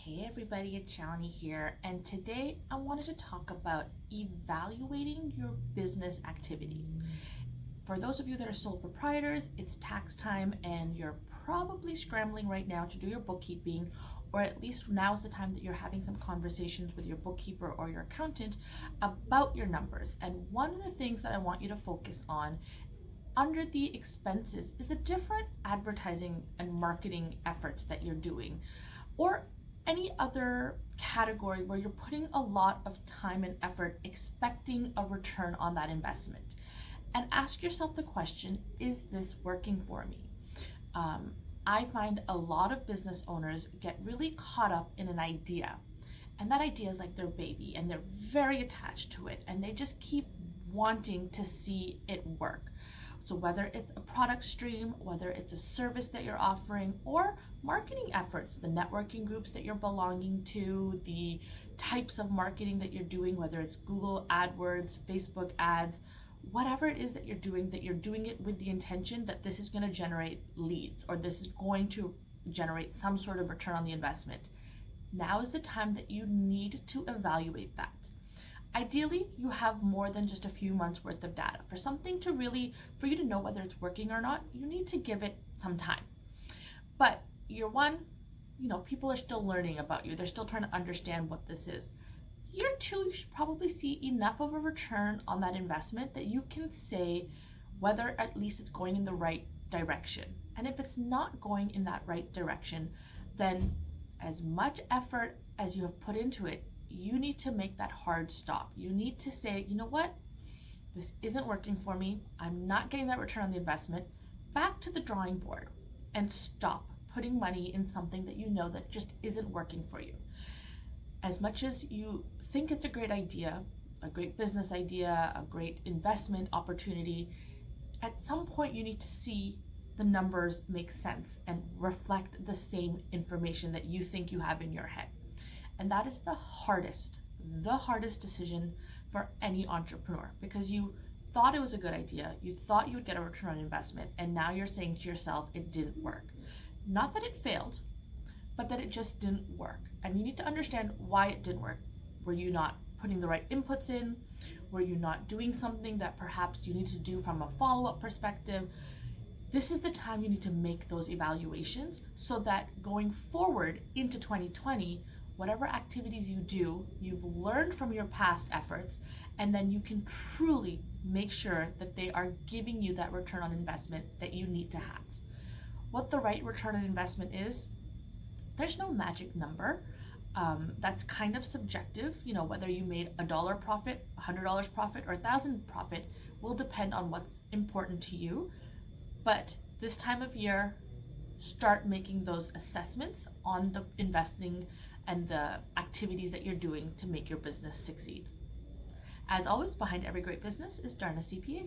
Hey everybody, it's Shawnee here, and today I wanted to talk about evaluating your business activities. For those of you that are sole proprietors, it's tax time and you're probably scrambling right now to do your bookkeeping, or at least now is the time that you're having some conversations with your bookkeeper or your accountant about your numbers. And one of the things that I want you to focus on under the expenses is the different advertising and marketing efforts that you're doing, or any other category where you're putting a lot of time and effort expecting a return on that investment. And ask yourself the question, is this working for me? I find a lot of business owners get really caught up in an idea, and that idea is like their baby, and they're very attached to it, and they just keep wanting to see it work. So whether it's a product stream, whether it's a service that you're offering, or marketing efforts, the networking groups that you're belonging to, the types of marketing that you're doing, whether it's Google AdWords, Facebook ads, whatever it is that you're doing it with the intention that this is going to generate leads, or this is going to generate some sort of return on the investment. Now is the time that you need to evaluate that. Ideally, you have more than just a few months worth of data. For you to know whether it's working or not, you need to give it some time. But year one, people are still learning about you. They're still trying to understand what this is. Year two, you should probably see enough of a return on that investment that you can say whether at least it's going in the right direction. And if it's not going in that right direction, then as much effort as you have put into it, you need to make that hard stop. You need to say, you know what? This isn't working for me. I'm not getting that return on the investment. Back to the drawing board and stop putting money in something that you know that just isn't working for you. As much as you think it's a great idea, a great business idea, a great investment opportunity, at some point you need to see the numbers make sense and reflect the same information that you think you have in your head. And that is the hardest decision for any entrepreneur, because you thought it was a good idea, you thought you would get a return on investment, and now you're saying to yourself, it didn't work. Not that it failed, but that it just didn't work. And you need to understand why it didn't work. Were you not putting the right inputs in? Were you not doing something that perhaps you need to do from a follow-up perspective? This is the time you need to make those evaluations so that going forward into 2020, whatever activities you do, you've learned from your past efforts, and then you can truly make sure that they are giving you that return on investment that you need to have. What the right return on investment is, there's no magic number. That's kind of subjective. Whether you made $1 profit, $100 profit, or $1,000 profit will depend on what's important to you. But this time of year, start making those assessments on the investing and the activities that you're doing to make your business succeed. As always, behind every great business is Darna CPA.